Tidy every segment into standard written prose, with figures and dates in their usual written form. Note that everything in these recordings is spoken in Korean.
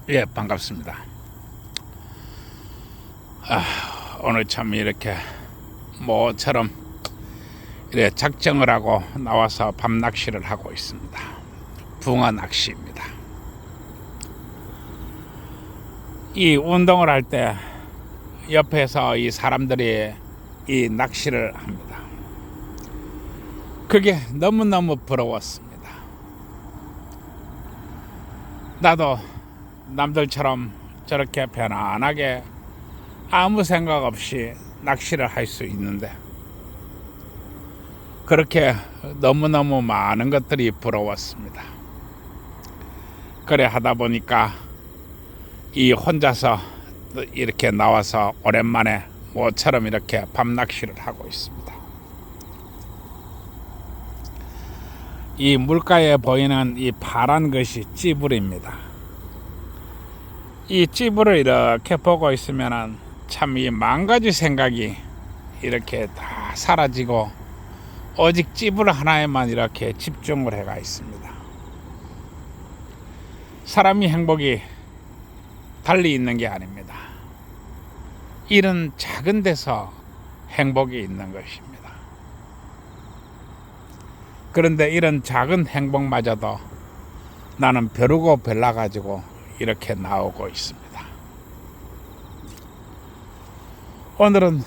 예, 반갑습니다. 오늘 참 이렇게 모처럼 이렇게 작정을 하고 나와서 밤 낚시를 하고 있습니다. 붕어 낚시입니다. 이 운동을 할 때 옆에서 이 사람들이 이 낚시를 합니다. 그게 너무너무 부러웠습니다. 나도 남들처럼 저렇게 편안하게 아무 생각 없이 낚시를 할 수 있는데 그렇게 너무너무 많은 것들이 부러웠습니다. 그래 하다 보니까 이 혼자서 이렇게 나와서 오랜만에 모처럼 이렇게 밤 낚시를 하고 있습니다. 이 물가에 보이는 이 파란 것이 찌불입니다. 이 찌불을 이렇게 보고 있으면 참 이 만 가지 생각이 이렇게 다 사라지고 오직 찌불 하나에만 이렇게 집중을 해가 있습니다. 사람이 행복이 달리 있는 게 아닙니다. 이런 작은 데서 행복이 있는 것입니다. 그런데 이런 작은 행복마저도 나는 벼르고 별나 가지고 이렇게 나오고 있습니다. 오늘은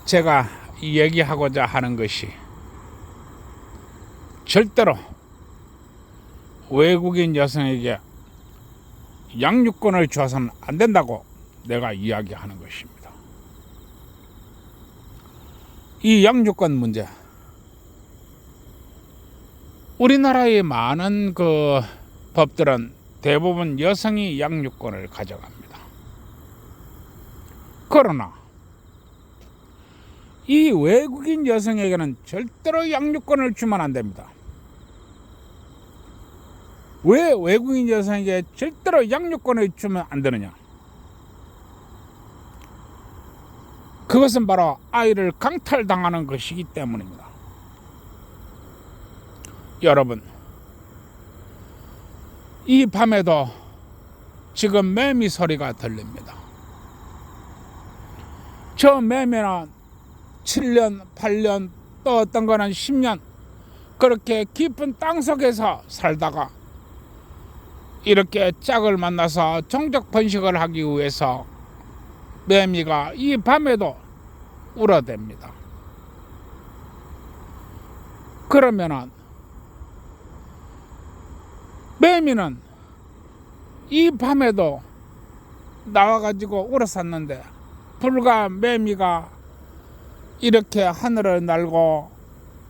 제가 얘기하고자 하는 것이 절대로 외국인 여성에게 양육권을 줘서는 안 된다고 내가 이야기하는 것입니다. 이 양육권 문제, 우리나라의 많은 그 법들은 대부분 여성이 양육권을 가져갑니다. 그러나 이 외국인 여성에게는 절대로 양육권을 주면 안 됩니다. 왜 외국인 여성에게 절대로 양육권을 주면 안 되느냐? 그것은 바로 아이를 강탈당하는 것이기 때문입니다. 여러분, 이 밤에도 지금 매미 소리가 들립니다. 저 매미는 7년, 8년, 또 어떤 거는 10년 그렇게 깊은 땅속에서 살다가 이렇게 짝을 만나서 종족 번식을 하기 위해서 매미가 이 밤에도 울어댑니다. 그러면은 매미는 이 밤에도 나와가지고 울었었는데 불과 매미가 이렇게 하늘을 날고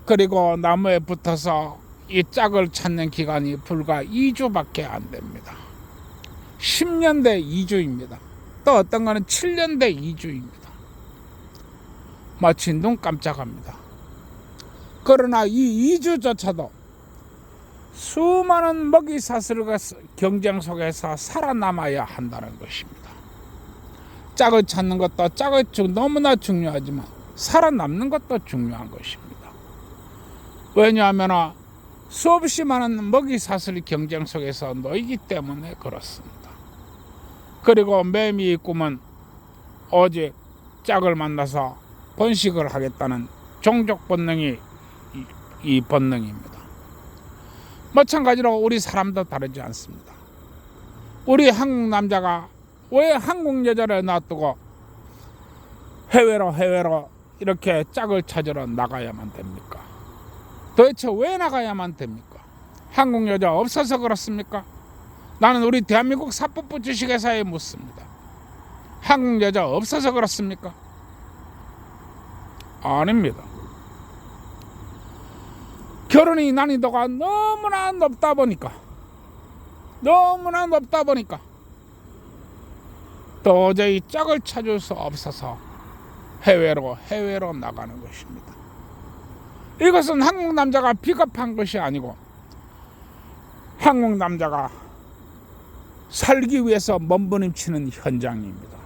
그리고 나무에 붙어서 이 짝을 찾는 기간이 불과 2주밖에 안 됩니다. 10년 대 2주입니다. 또 어떤 거는 7년 대 2주입니다. 마치 눈 깜짝합니다. 그러나 이 2주조차도 수많은 먹이 사슬과 경쟁 속에서 살아남아야 한다는 것입니다. 짝을 찾는 것도 짝을 너무나 중요하지만 살아남는 것도 중요한 것입니다. 왜냐하면 수없이 많은 먹이 사슬 경쟁 속에서 놓이기 때문에 그렇습니다. 그리고 매미의 꿈은 오직 짝을 만나서 번식을 하겠다는 종족 본능이 이 본능입니다. 마찬가지로 우리 사람도 다르지 않습니다. 우리 한국 남자가 왜 한국 여자를 놔두고 해외로 이렇게 짝을 찾으러 나가야만 됩니까? 도대체 왜 나가야만 됩니까? 한국 여자 없어서 그렇습니까? 나는 우리 대한민국 사법부 주식회사에 묻습니다. 한국 여자 없어서 그렇습니까? 아닙니다. 결혼의 난이도가 너무나 높다 보니까 도저히 짝을 찾을 수 없어서 해외로 나가는 것입니다. 이것은 한국 남자가 비겁한 것이 아니고 한국 남자가 살기 위해서 몸부림치는 현장입니다.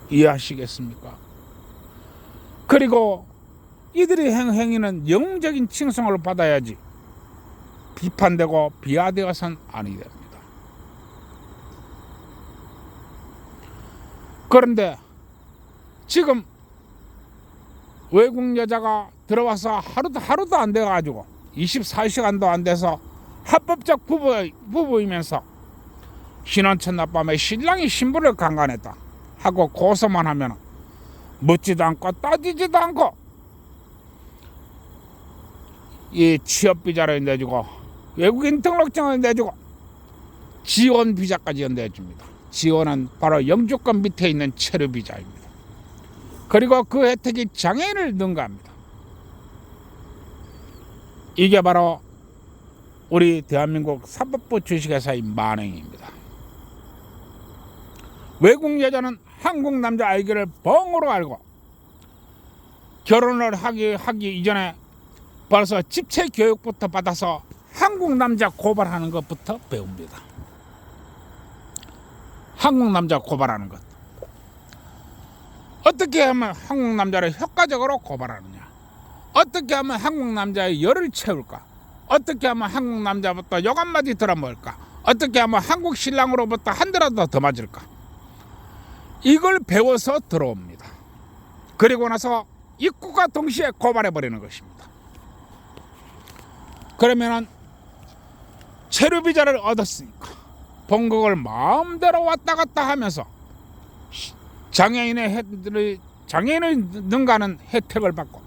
이해하시겠습니까? 그리고 이들의 행위는 영웅적인 칭송을 받아야지 비판되고 비하되어서는 아니 됩니다. 그런데 지금 외국 여자가 들어와서 하루도 안 돼가지고 24시간도 안 돼서 합법적 부부이면서 신혼 첫날밤에 신랑이 신부를 강간했다 하고 고소만 하면 묻지도 않고 따지지도 않고 이 취업비자를 내주고 외국인 등록증을 내주고 지원 비자까지 내줍니다. 지원은 바로 영주권 밑에 있는 체류비자입니다. 그리고 그 혜택이 장애인을 능가합니다. 이게 바로 우리 대한민국 사법부 주식회사인 만행입니다. 외국 여자는 한국 남자 알기를 뻥으로 알고 결혼을 하기 이전에 벌써 집체 교육부터 받아서 한국 남자 고발하는 것부터 배웁니다. 한국 남자 고발하는 것. 어떻게 하면 한국 남자를 효과적으로 고발하느냐? 어떻게 하면 한국 남자의 열을 채울까? 어떻게 하면 한국 남자부터 욕 한마디 들어먹을까? 어떻게 하면 한국 신랑으로부터 한 대라도 더 맞을까? 이걸 배워서 들어옵니다. 그리고 나서 입국과 동시에 고발해버리는 것입니다. 그러면은 체류비자를 얻었으니까 본국을 마음대로 왔다 갔다 하면서 장애인을 능가하는 혜택을 받고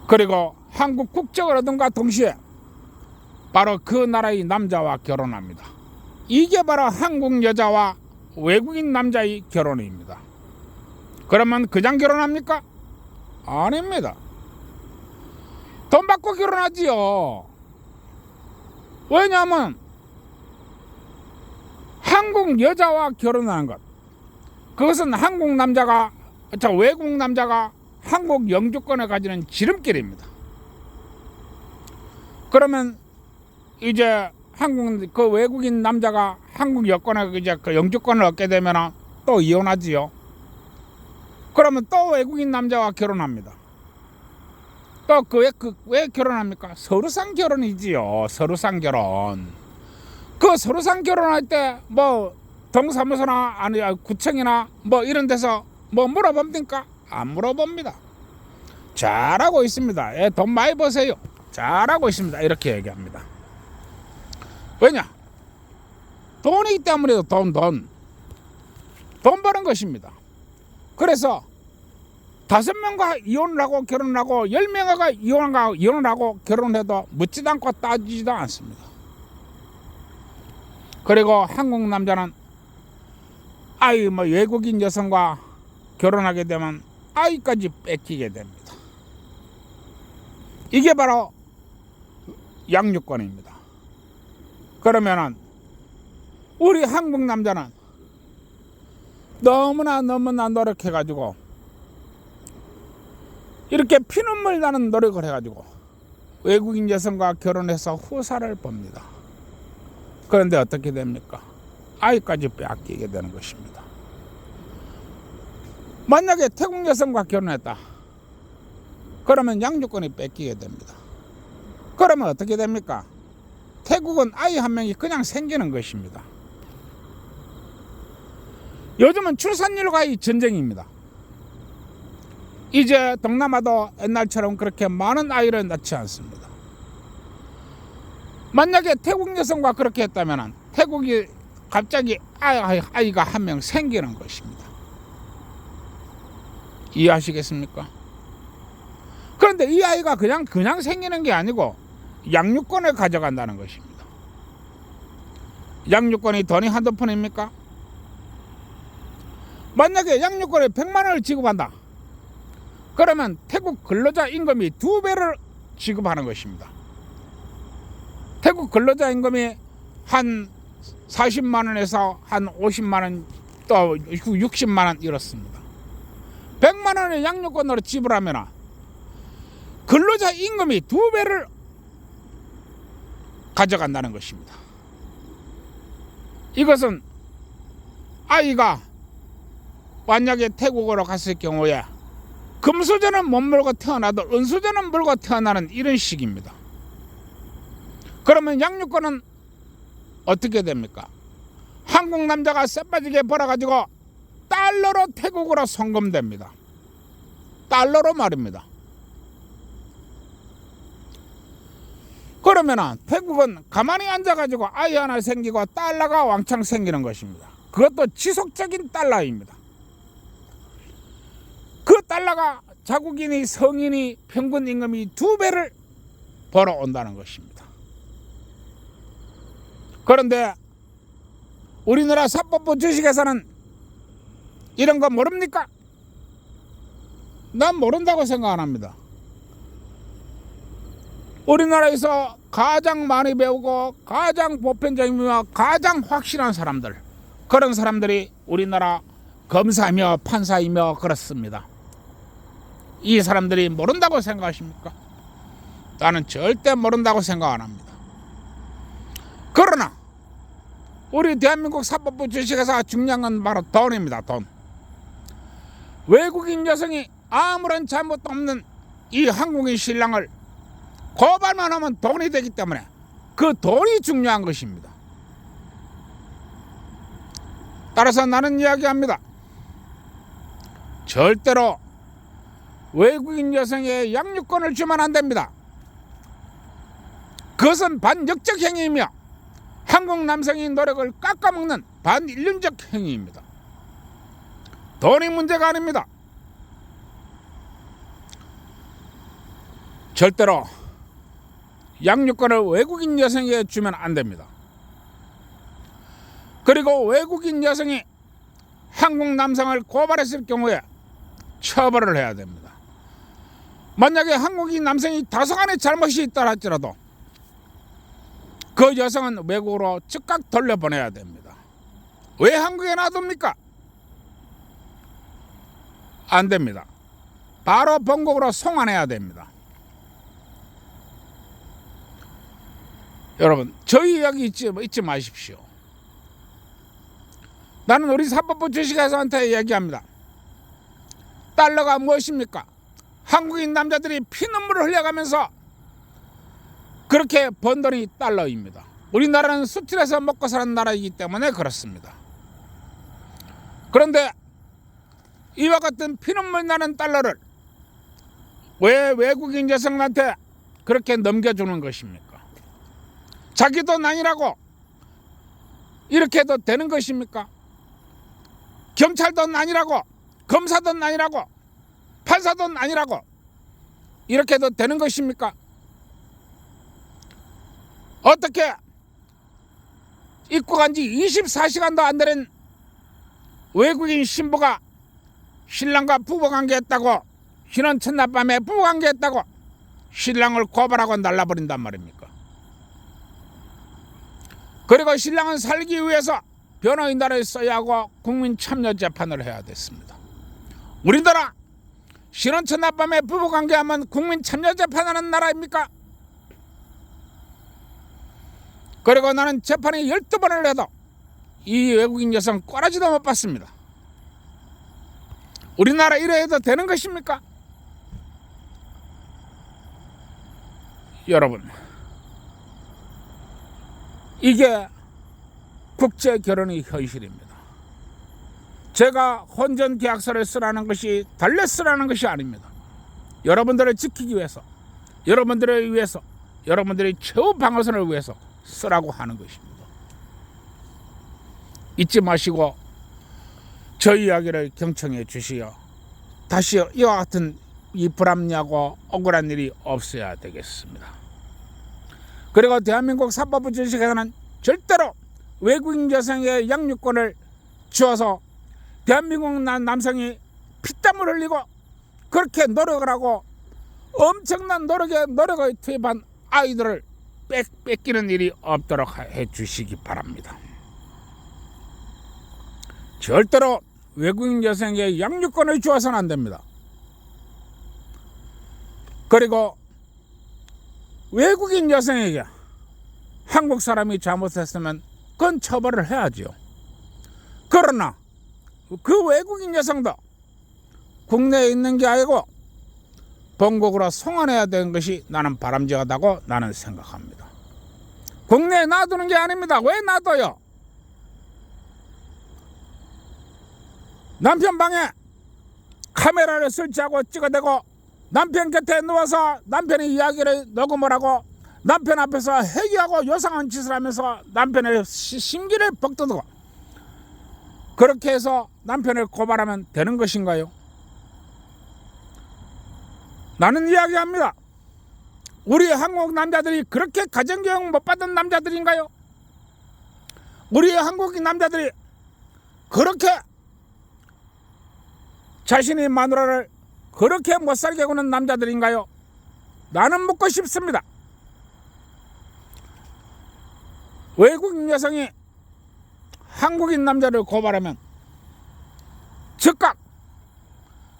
그리고 한국 국적을 얻음과 동시에 바로 그 나라의 남자와 결혼합니다. 이게 바로 한국 여자와 외국인 남자의 결혼입니다. 그러면 그냥 결혼합니까? 아닙니다. 돈 받고 결혼하지요. 왜냐하면 한국 여자와 결혼하는 것, 그것은 외국 남자가 한국 영주권을 가지는 지름길입니다. 그러면 이제 그 외국인 남자가 한국 여권을 이제 그 영주권을 얻게 되면 또 이혼하지요. 그러면 또 외국인 남자와 결혼합니다. 또 왜 결혼합니까? 서류상 결혼이지요. 서류상 결혼. 서류상 결혼할 때 뭐 동사무소나 아니 구청이나 뭐 이런 데서 뭐 물어봅니까? 안 물어봅니다. 잘하고 있습니다. 예, 돈 많이 버세요. 잘하고 있습니다. 이렇게 얘기합니다. 왜냐? 돈이기 때문에 돈 버는 것입니다. 그래서 5명과 이혼을 하고 결혼을 하고 10명과 이혼을 하고 결혼해도 묻지도 않고 따지지도 않습니다. 그리고 한국 남자는 외국인 여성과 결혼하게 되면 아이까지 뺏기게 됩니다. 이게 바로 양육권입니다. 그러면은 우리 한국 남자는 너무나 노력해가지고 이렇게 피눈물 나는 노력을 해가지고 외국인 여성과 결혼해서 후사를 봅니다. 그런데 어떻게 됩니까? 아이까지 빼앗기게 되는 것입니다. 만약에 태국 여성과 결혼했다. 그러면 양육권이 뺏기게 됩니다. 그러면 어떻게 됩니까? 태국은 아이 한 명이 그냥 생기는 것입니다. 요즘은 출산율과의 전쟁입니다. 이제 동남아도 옛날처럼 그렇게 많은 아이를 낳지 않습니다. 만약에 태국 여성과 그렇게 했다면 태국이 갑자기 아이가 한 명 생기는 것입니다. 이해하시겠습니까? 그런데 이 아이가 그냥 생기는 게 아니고 양육권을 가져간다는 것입니다. 양육권이 돈이 한두 푼입니까? 만약에 양육권에 100만 원을 지급한다. 그러면 태국 근로자 임금이 2배를 지급하는 것입니다. 태국 근로자 임금이 한 40만 원에서 한 50만 원 또 60만 원 이렇습니다. 100만 원의 양육권으로 지불하면 근로자 임금이 2배를 가져간다는 것입니다. 이것은 아이가 만약에 태국으로 갔을 경우에 금수저는 못 물고 태어나도 은수저는 물고 태어나는 이런 식입니다. 그러면 양육권은 어떻게 됩니까? 한국 남자가 쎄빠지게 벌어가지고 달러로 태국으로 송금됩니다. 달러로 말입니다. 그러면 태국은 가만히 앉아가지고 아이 하나 생기고 달러가 왕창 생기는 것입니다. 그것도 지속적인 달러입니다. 그 달러가 자국인이 성인이 평균 임금이 2배를 벌어온다는 것입니다. 그런데 우리나라 사법부 주식에서는 이런 거 모릅니까? 난 모른다고 생각 안 합니다. 우리나라에서 가장 많이 배우고 가장 보편적이며 가장 확실한 사람들, 그런 사람들이 우리나라 검사이며 판사이며 그렇습니다. 이 사람들이 모른다고 생각하십니까? 나는 절대 모른다고 생각 안 합니다. 그러나 우리 대한민국 사법부 주식에서 중요한 건 바로 돈입니다. 돈. 외국인 여성이 아무런 잘못도 없는 이 한국인 신랑을 고발만 하면 돈이 되기 때문에 그 돈이 중요한 것입니다. 따라서 나는 이야기합니다. 절대로 외국인 여성에게 양육권을 주면 안 됩니다. 그것은 반역적 행위이며 한국 남성의 노력을 깎아먹는 반인륜적 행위입니다. 돈이 문제가 아닙니다. 절대로 양육권을 외국인 여성에게 주면 안 됩니다. 그리고 외국인 여성이 한국 남성을 고발했을 경우에 처벌을 해야 됩니다. 만약에 한국인 남성이 다소간의 잘못이 있다 할지라도 그 여성은 외국으로 즉각 돌려보내야 됩니다. 왜 한국에 놔둡니까? 안 됩니다. 바로 본국으로 송환해야 됩니다. 여러분, 저희 이야기 잊지 마십시오. 나는 우리 사법부 주식회사한테 이야기합니다. 달러가 무엇입니까? 한국인 남자들이 피눈물을 흘려가면서 그렇게 번 돈이 달러입니다. 우리나라는 수출해서 먹고 사는 나라이기 때문에 그렇습니다. 그런데 이와 같은 피눈물 나는 달러를 왜 외국인 여성한테 그렇게 넘겨주는 것입니까? 자기 돈 아니라고 이렇게 해도 되는 것입니까? 경찰 돈 아니라고, 검사 돈 아니라고, 판사 돈 아니라고 이렇게 해도 되는 것입니까? 어떻게 입국한 지 24시간도 안 되는 외국인 신부가 신랑과 부부관계했다고, 신혼 첫날밤에 부부관계했다고 신랑을 고발하고 날라버린단 말입니까? 그리고 신랑은 살기 위해서 변호인단을 써야 하고 국민참여재판을 해야 됐습니다. 우리나라 신혼 첫날밤에 부부관계하면 국민참여재판하는 나라입니까? 그리고 나는 재판에 12번을 해도 이 외국인 여성 꼬라지도 못 받습니다. 우리나라 이래 해도 되는 것입니까? 여러분, 이게 국제 결혼의 현실입니다. 제가 혼전 계약서를 쓰라는 것이 달래 쓰라는 것이 아닙니다. 여러분들을 지키기 위해서, 여러분들을 위해서, 여러분들의 최후 방어선을 위해서 쓰라고 하는 것입니다. 잊지 마시고 저 이야기를 경청해 주시어 다시 이와 같은 이 불합리하고 억울한 일이 없어야 되겠습니다. 그리고 대한민국 사법부 주식회사는 절대로 외국인 여성의 양육권을 주어서 대한민국 남성이 피땀을 흘리고 그렇게 노력을 하고 엄청난 노력을 투입한 아이들을 뺏기는 일이 없도록 해 주시기 바랍니다. 절대로 외국인 여성에게 양육권을 주어서는 안 됩니다. 그리고 외국인 여성에게 한국 사람이 잘못했으면 그건 처벌을 해야죠. 그러나 그 외국인 여성도 국내에 있는 게 아니고 본국으로 송환해야 되는 것이 나는 바람직하다고 나는 생각합니다. 국내에 놔두는 게 아닙니다. 왜 놔둬요? 남편 방에 카메라를 설치하고 찍어대고 남편 곁에 누워서 남편의 이야기를 녹음을 하고 남편 앞에서 회개하고 요상한 짓을 하면서 남편의 심기를 벅떠두고 그렇게 해서 남편을 고발하면 되는 것인가요? 나는 이야기합니다. 우리 한국 남자들이 그렇게 가정교육 못 받은 남자들인가요? 우리 한국 남자들이 그렇게 자신의 마누라를 그렇게 못살게 구는 남자들인가요? 나는 묻고 싶습니다. 외국인 여성이 한국인 남자를 고발하면 즉각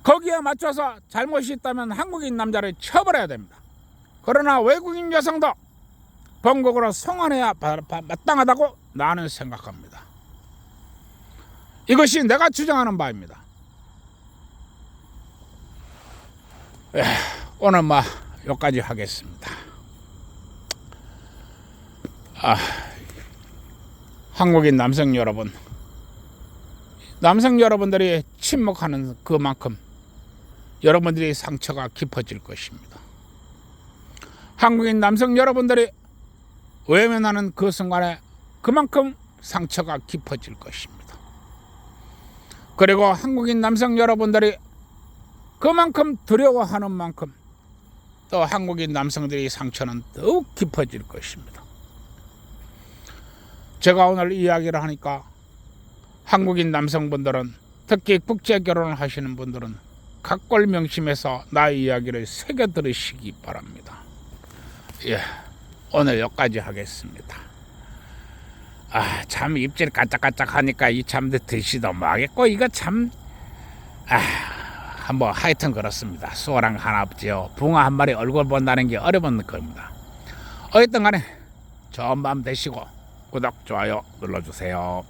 거기에 맞춰서 잘못이 있다면 한국인 남자를 처벌해야 됩니다. 그러나 외국인 여성도 본국으로 송환해야 마땅하다고 나는 생각합니다. 이것이 내가 주장하는 바입니다. 오늘 여기까지 하겠습니다. 한국인 남성 여러분들이 침묵하는 그만큼 여러분들의 상처가 깊어질 것입니다. 한국인 남성 여러분들이 외면하는 그 순간에 그만큼 상처가 깊어질 것입니다. 그리고 한국인 남성 여러분들이 그만큼 두려워하는 만큼 또 한국인 남성들의 상처는 더욱 깊어질 것입니다. 제가 오늘 이야기를 하니까 한국인 남성분들은 특히 국제결혼을 하시는 분들은 각골명심해서 나의 이야기를 새겨 들으시기 바랍니다. 오늘 여기까지 하겠습니다. 참 입질 까짝까짝 하니까 이 참들 드시도 뭐하겠고 이거 참 한번 하여튼 그렇습니다. 수어랑 하나 없지요. 붕어 한 마리 얼굴 본다는 게 어려운 겁니다. 어쨌든 간에 좋은 밤 되시고 구독, 좋아요 눌러주세요.